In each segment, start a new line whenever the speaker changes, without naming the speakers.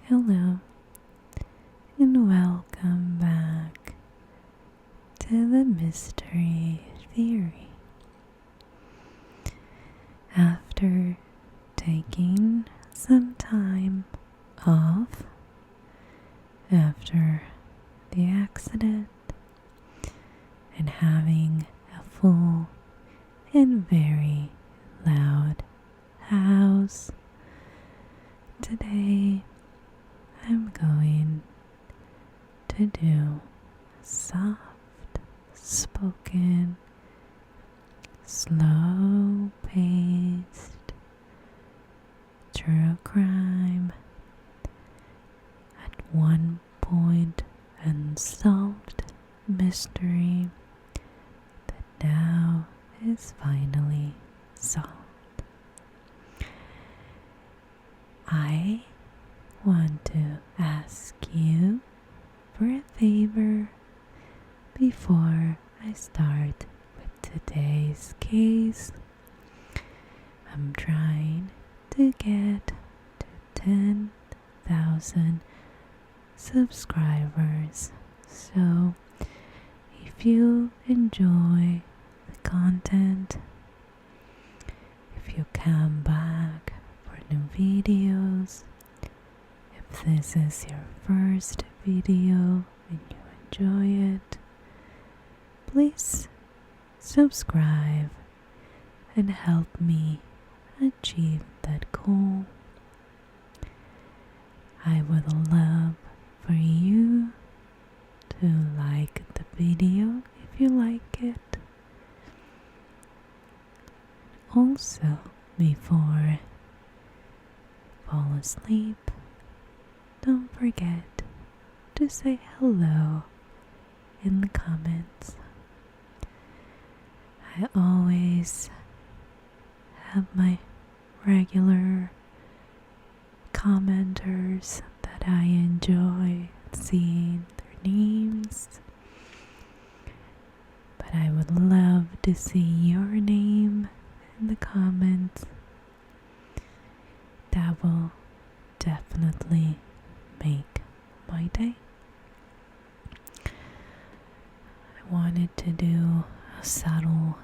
Hello and welcome back to the Mystery Theory. After taking some time off after the accident and having a full and very loud house, today I'm going to do a soft spoken, slow paced true crime, at one point unsolved mystery that now is finally solved. I want to ask you for a favor before I start with today's case. I'm trying to get to 10,000 subscribers, so if you enjoy the content, if you come back for new videos, if this is your first video and you enjoy it, please subscribe and help me achieve that goal. I would love for you to like the video if you like it. Also, before you fall asleep, don't forget to say hello in the comments. I always have my regular commenters that I enjoy seeing their names, but I would love to see your name in the comments. That will definitely make my day. I wanted to do a subtle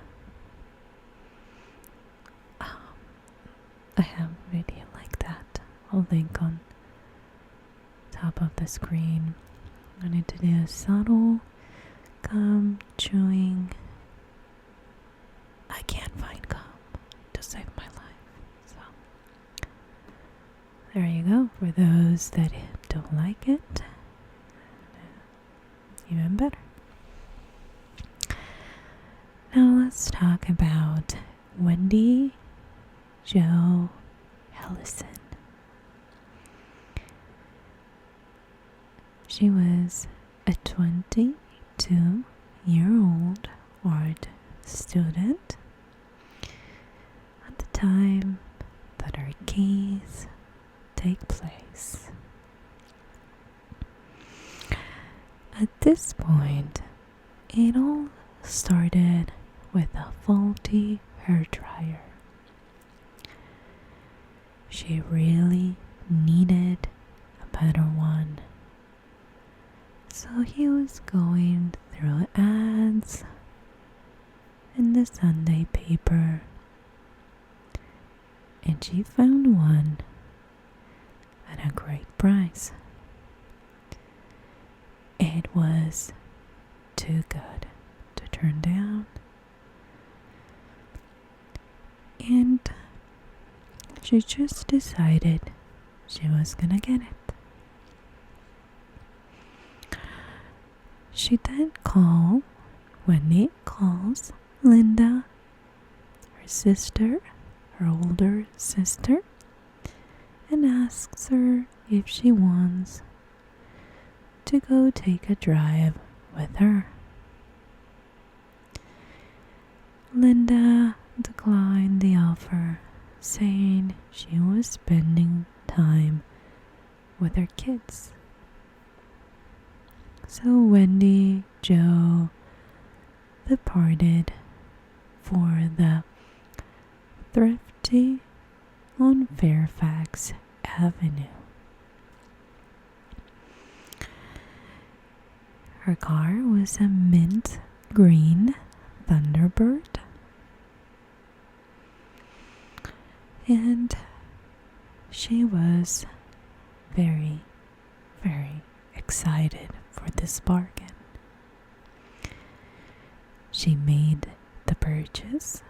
I have a video like that. I'll link on top of the screen. I wanted to do a subtle gum chewing. I can't find gum to save my life, so there you go. For those that don't like it, even better. Now let's talk about Wendy Jo Halison. She was a 22-year-old art student at the time that her case take place. At this point, it all started with a faulty hairdryer. She really needed a better one. So he was going through ads in the Sunday paper, and she found one at a great price. It was too good to turn down, and she just decided she was gonna get it. She then Wendy calls Linda, her sister, her older sister, and asks her if she wants to go take a drive with her. Linda declined the offer, saying she was spending time with her kids. So Wendy Jo departed for the Thrifty on Fairfax Avenue. Her car was a mint green Thunderbird, and she was very, very excited for this bargain. She made the purchase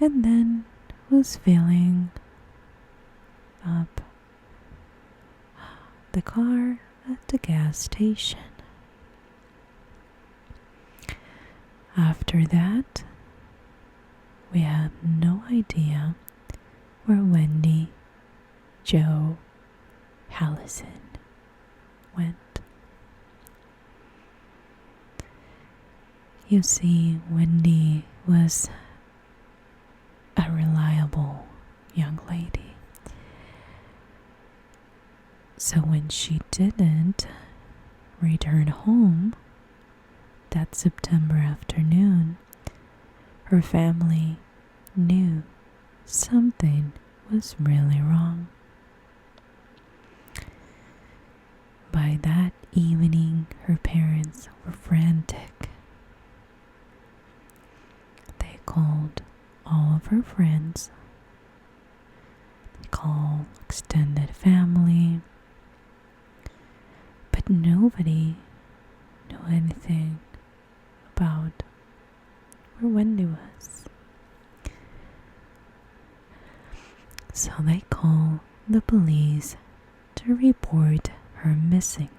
and then was filling up the car at the gas station. After that, we have no idea where Wendy Jo Halison went. You see, Wendy was a reliable young lady. So when she didn't return home that September afternoon, her family knew something was really wrong. By that evening, her parents were frantic. They called all of her friends. They called extended family. But nobody knew anything about where Wendy was. So they called the police to report her missing.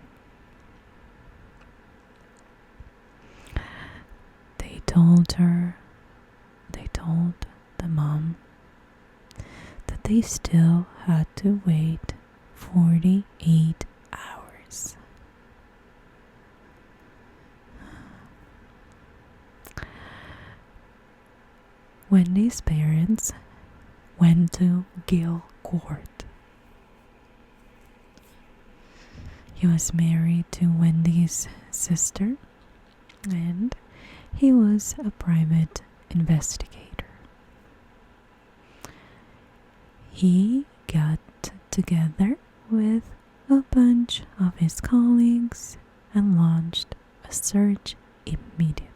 They told the mom that they still had to wait 48 hours. Wendy's parents went to Gil Court. He was married to Wendy's sister, and he was a private investigator. He got together with a bunch of his colleagues and launched a search immediately.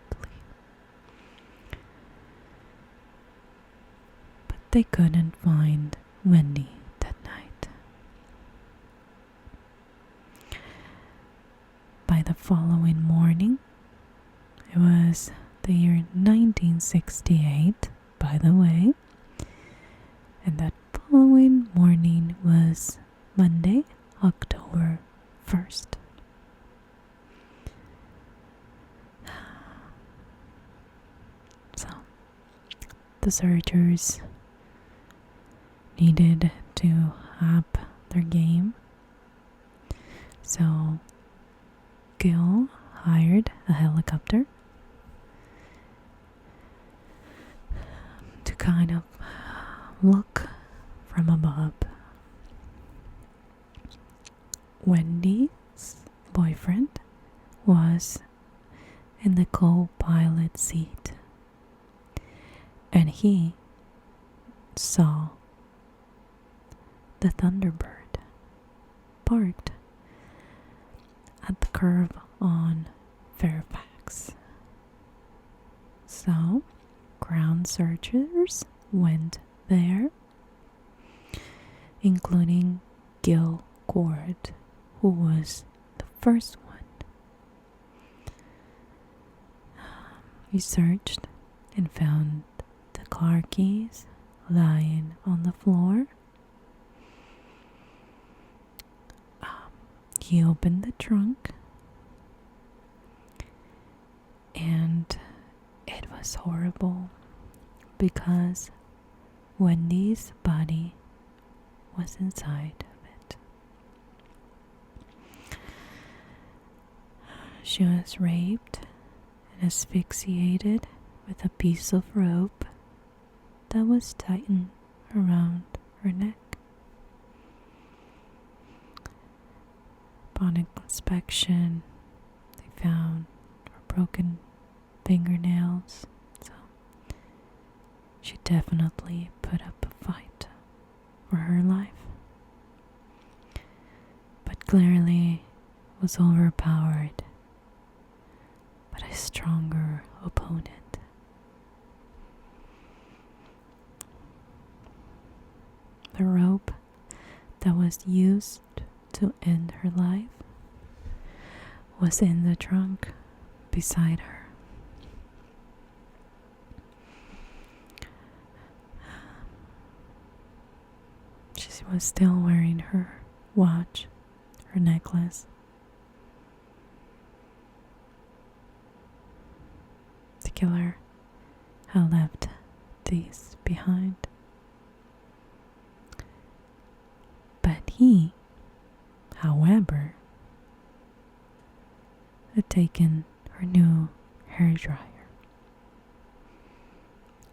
But they couldn't find Wendy that night. By the following morning, it was the year 1968, by the way, and that following morning was Monday, October 1st. So, the searchers needed to up their game. So, Gil hired a helicopter to kind of look from above. Wendy's boyfriend was in the co-pilot seat, and he saw the Thunderbird parked at the curb on Fairfax. So, ground searchers went there, including Gil Court, who was the first one. He searched and found the car keys lying on the floor. He opened the trunk, and it was horrible because Wendy's body was inside of it. She was raped and asphyxiated with a piece of rope that was tightened around her neck. Upon inspection, they found her broken fingernails, so she definitely put up a fight for her life. But clearly, was overpowered by a stronger opponent. The rope that was used to end her life was in the trunk beside her. She was still wearing her watch, her necklace. The killer had left these behind. But he, however, had taken her new hairdryer.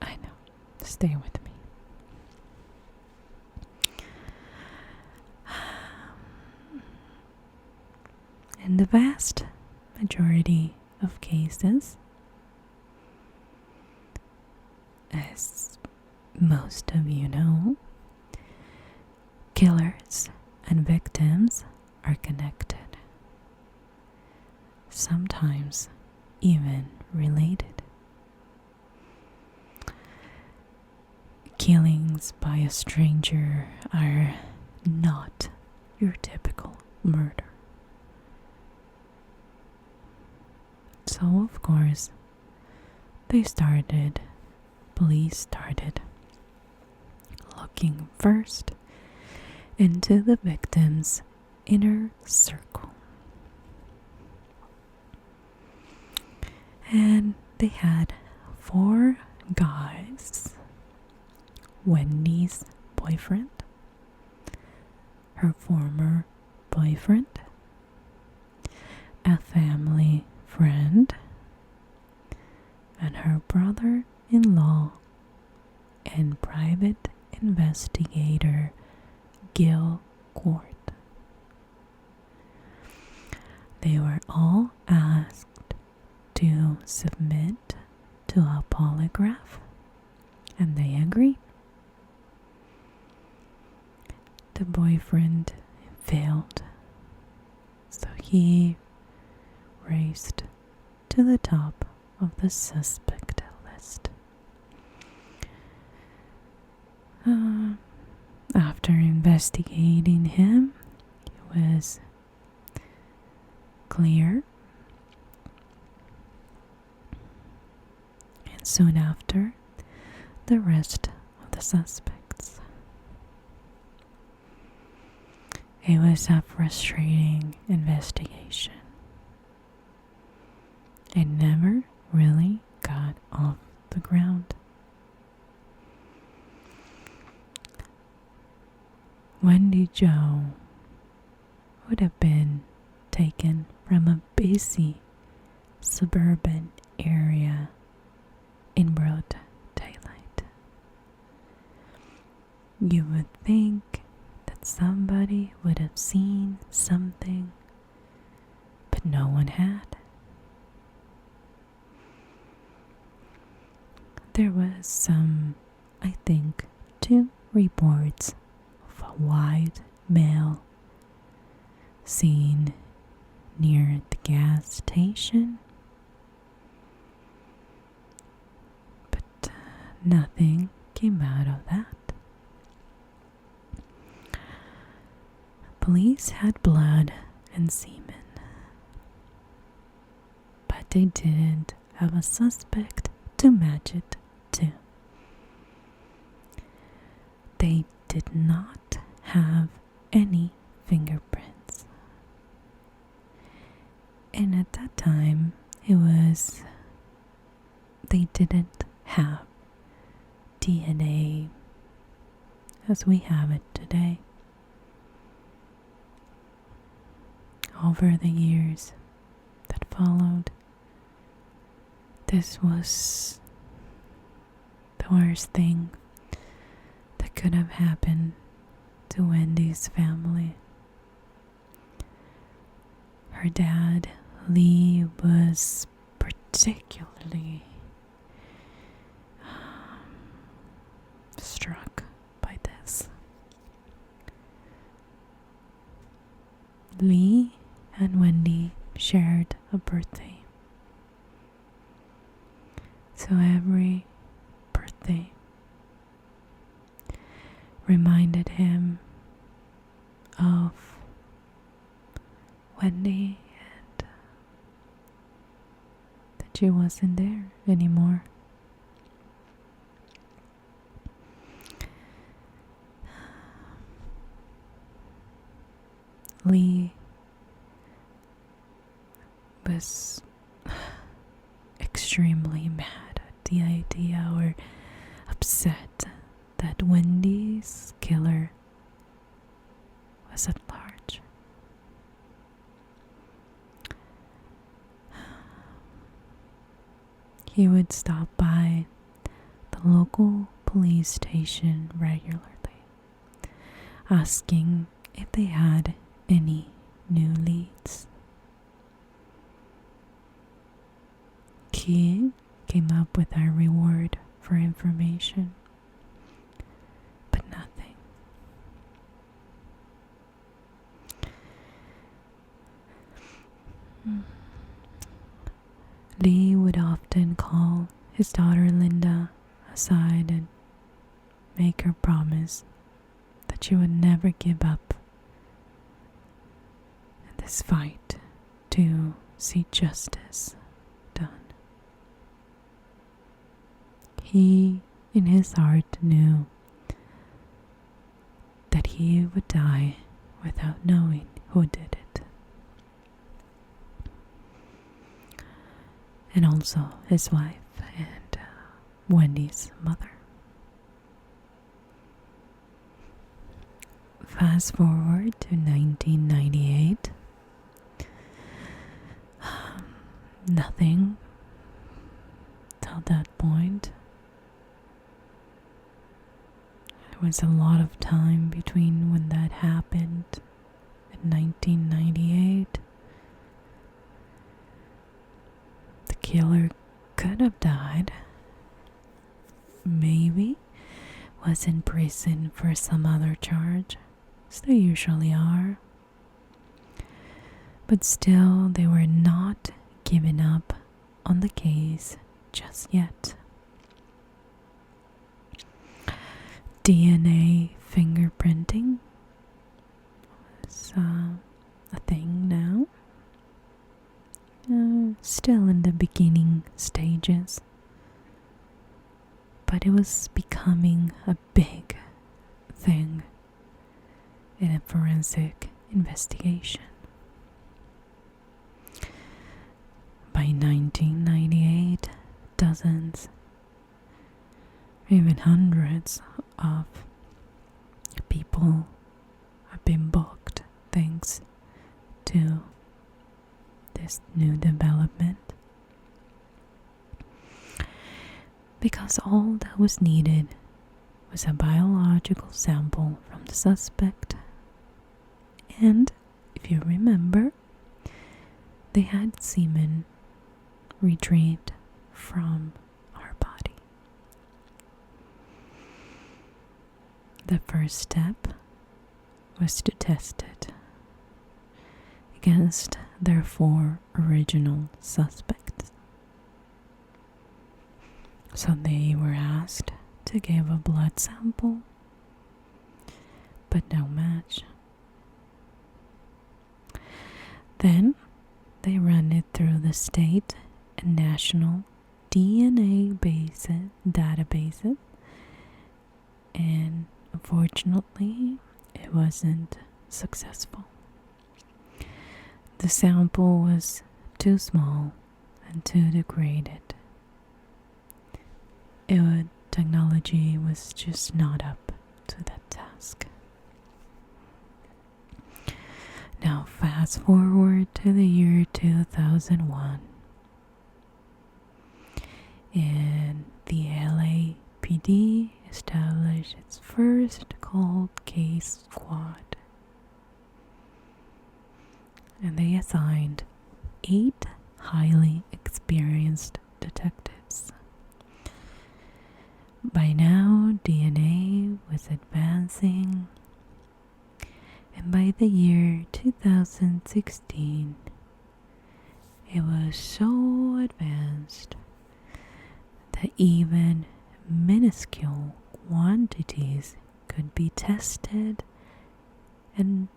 I know, stay with me. In the vast majority of cases, as most of you know, killers and victims are connected, sometimes even related. Killings by a stranger are not your typical murder. So, of course, police started looking first into the victim's inner circle. And they had 4 guys: Wendy's boyfriend, her former boyfriend, a family friend, and her brother-in-law and private investigator Gil Court. They were all asked to submit to a polygraph, and they agreed. The boyfriend failed, so he raced to the top of the suspect list. After investigating him, he was clear, and soon after, the rest of the suspects. It was a frustrating investigation. It never really got off the ground. Wendy Jo would have been taken from a busy suburban area in broad daylight. You would think that somebody would have seen something, but no one had. There was I think, 2 reports of a white male seen near the gas station, but nothing came out of that. Police had blood and semen, but they didn't have a suspect to match it to. They did not have any fingerprints. And at that time, they didn't have DNA as we have it today. Over the years that followed, this was the worst thing that could have happened to Wendy's family. Her dad, Lee, was particularly struck by this. Lee and Wendy shared a birthday. So every birthday reminded him of Wendy and that she wasn't there anymore. Lee was extremely mad at the idea, or upset that Wendy's killer was at large. He would stop by the local police station regularly, asking if they had any new leads. He came up with a reward for information, but nothing. Lee would often call his daughter Linda aside and make her promise that she would never give up in this fight to see justice done. He, in his heart, knew that he would die without knowing who did it. And also his wife and Wendy's mother. Fast forward to 1998. Nothing till that point. There was a lot of time between when that happened in 1998. The killer could have died. Maybe was in prison for some other charge, as they usually are. But still, they were not giving up on the case just yet. DNA fingerprinting was a thing now. Still in the beginning stages, but it was becoming a big thing in a forensic investigation. By 1998, dozens, even hundreds of people have been booked thanks to this new development. Because all that was needed was a biological sample from the suspect. And if you remember, they had semen retrieved from our body. The first step was to test it against their 4 original suspects. So they were asked to give a blood sample, but no match. Then they ran it through the state and national DNA databases, and unfortunately, it wasn't successful. The sample was too small and too degraded. Technology was just not up to that task. Now fast forward to the year 2001, and the LAPD established its first cold case squad, and they assigned 8 highly experienced detectives. By now, DNA was advancing, And by the year 2016, it was so advanced that even minuscule quantities could be tested and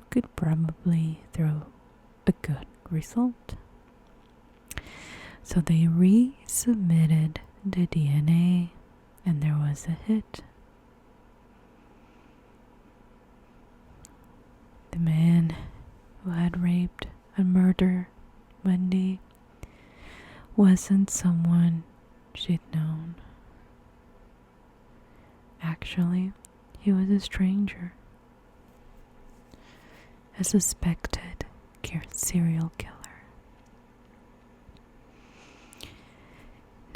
could probably throw a good result. So they resubmitted the DNA and there was a hit. The man who had raped and murdered Wendy wasn't someone she'd known. Actually, he was a stranger, a suspected serial killer.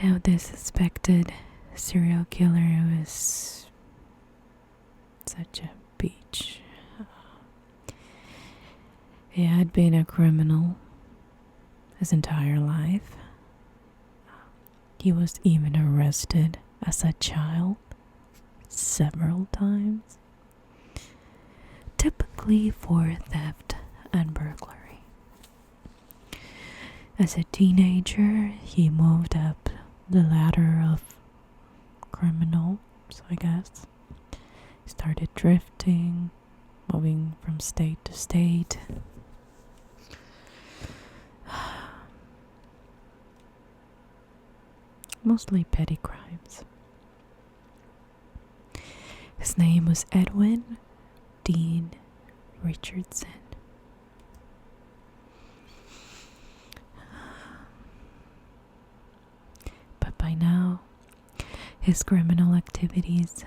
Now, this suspected serial killer was such a peach. He had been a criminal his entire life. He was even arrested as a child several times, typically for theft and burglary. As a teenager, he moved up the ladder of criminals, I guess. He started drifting, moving from state to state. Mostly petty crimes. His name was Edwin Dean Richardson. But by now, his criminal activities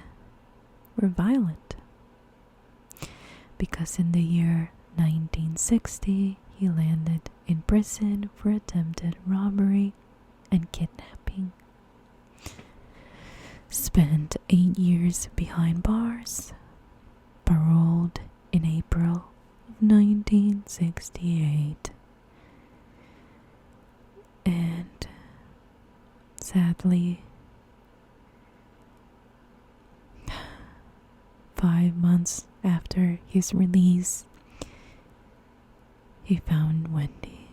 were violent, because in the year 1960, he landed in prison for attempted robbery and kidnapping. Spent 8 years behind bars, paroled in April of 1968, and sadly, 5 months after his release, he found Wendy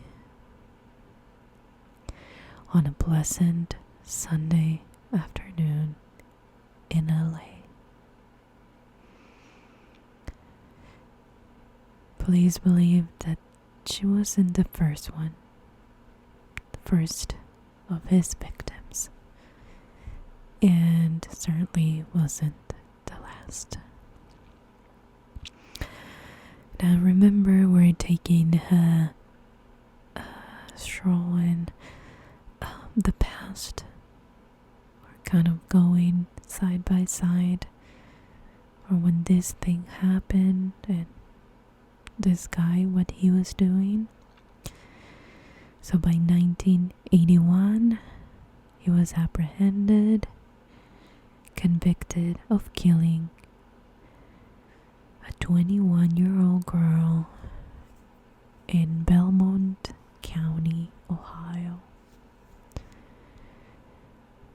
on a pleasant Sunday afternoon in LA. Police believe that she wasn't the first one, the first of his victims, and certainly wasn't the last. Now remember, we're taking a stroll in the past. We're kind of going side by side, or when this thing happened and this guy, what he was doing. So by 1981, he was apprehended, convicted of killing a 21-year-old girl in Belmont County, Ohio.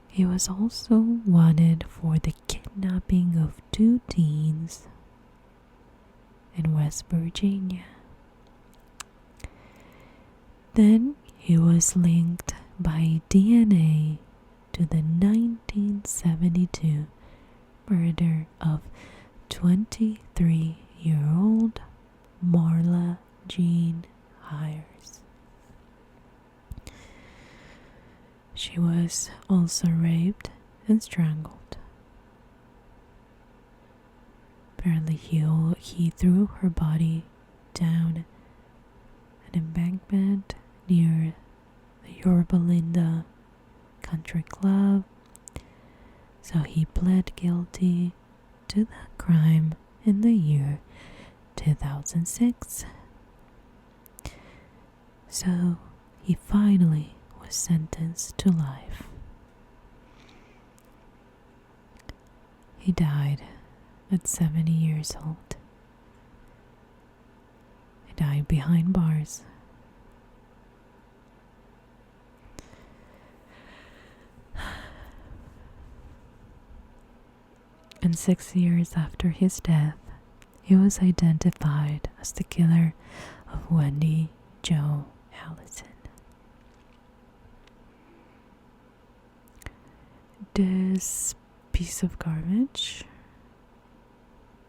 He was also wanted for the kidnapping of 2 teens in West Virginia. Then he was linked by DNA to the 1972 murder of 23-year-old Marla Jean Hires. She was also raped and strangled. Apparently he threw her body down an embankment near the Yorba Linda Country Club, so he pled guilty to that crime in the year 2006. So he finally was sentenced to life. He died at 70 years old. He died behind bars. And 6 years after his death, he was identified as the killer of Wendy Jo Halison. This piece of garbage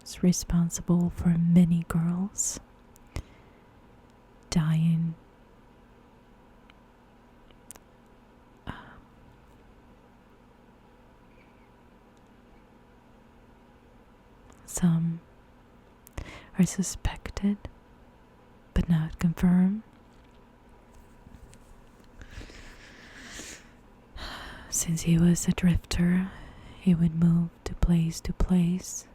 is responsible for many girls dying. Some are suspected but not confirmed. Since he was a drifter, he would move to place.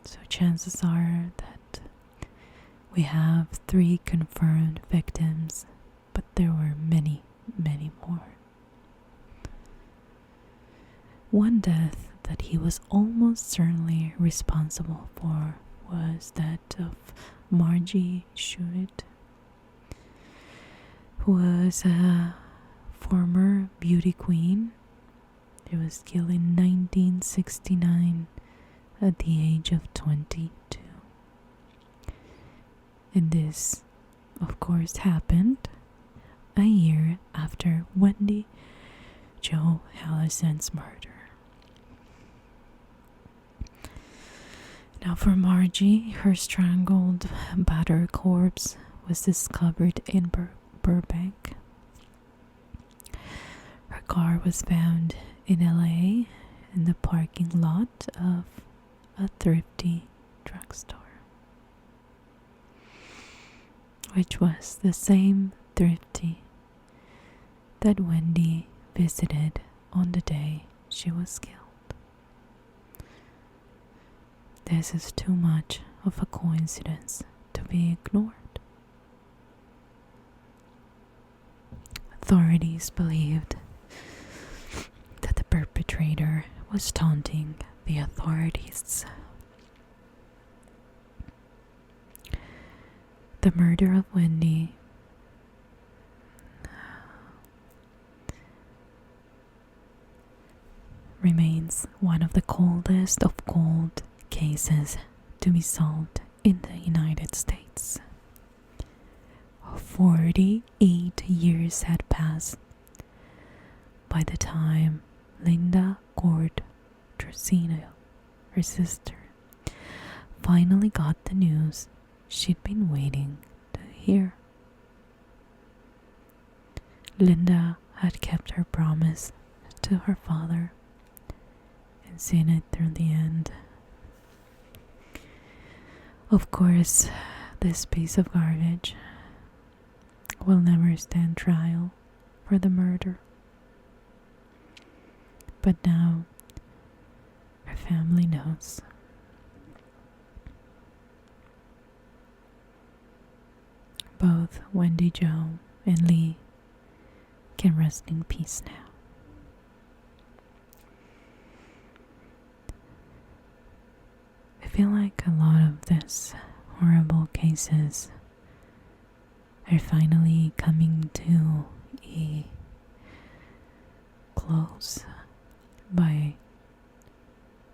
So chances are that we have 3 confirmed victims, but there were many, many more. One death that he was almost certainly responsible for was that of Margie Schuett, who was a former beauty queen. She was killed in 1969 at the age of 22. And this, of course, happened a year after Wendy Jo Halison's murder. Now for Margie, her strangled, battered corpse was discovered in Burbank. Her car was found in LA in the parking lot of a thrifty drugstore, which was the same thrifty that Wendy visited on the day she was killed. This is too much of a coincidence to be ignored. Authorities believed that the perpetrator was taunting the authorities. The murder of Wendy remains one of the coldest of cold cases to be solved in the United States. 48 years had passed by the time Linda Cord Trocino, her sister, finally got the news she'd been waiting to hear. Linda had kept her promise to her father and seen it through the end. Of course, this piece of garbage will never stand trial for the murder. But now, her family knows. Both Wendy Jo and Lee can rest in peace now. I feel like a lot of these horrible cases are finally coming to a close by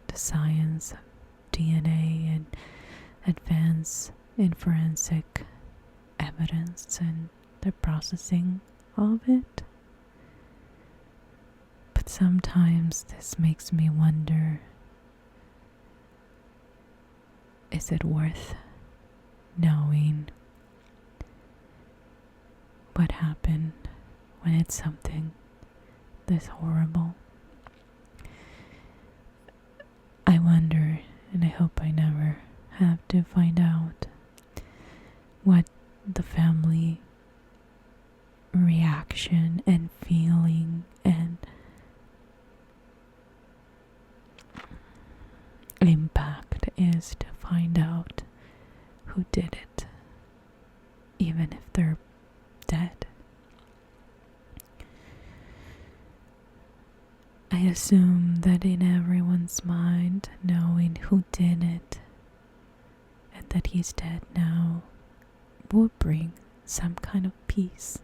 the science of DNA and advance in forensic evidence and the processing of it. But sometimes this makes me wonder, is it worth knowing what happened when it's something this horrible? I wonder, and I hope I never have to find out what the family reaction and feeling and impact is to find out who did it, even if they're dead. I assume that in everyone's mind, knowing who did it and that he's dead now would bring some kind of peace.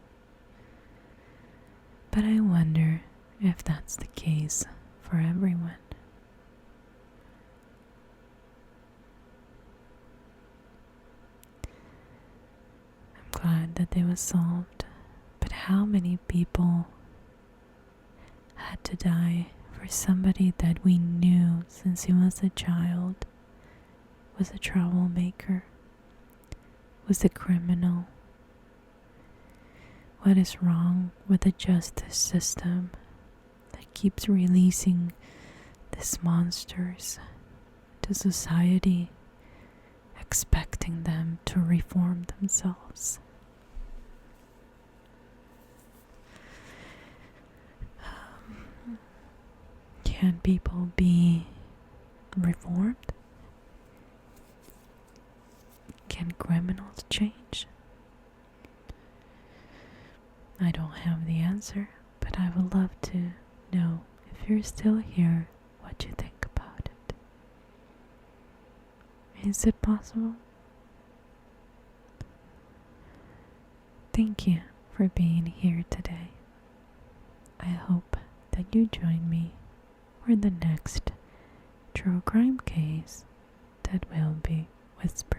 But I wonder if that's the case for everyone. that it was solved, but how many people had to die for somebody that we knew since he was a child, was a troublemaker, was a criminal? What is wrong with the justice system that keeps releasing these monsters to society, expecting them to reform themselves? Can people be reformed? Can criminals change? I don't have the answer, but I would love to know, if you're still here, what you think about it. Is it possible? Thank you for being here today. I hope that you join me for the next true crime case that will be whispered.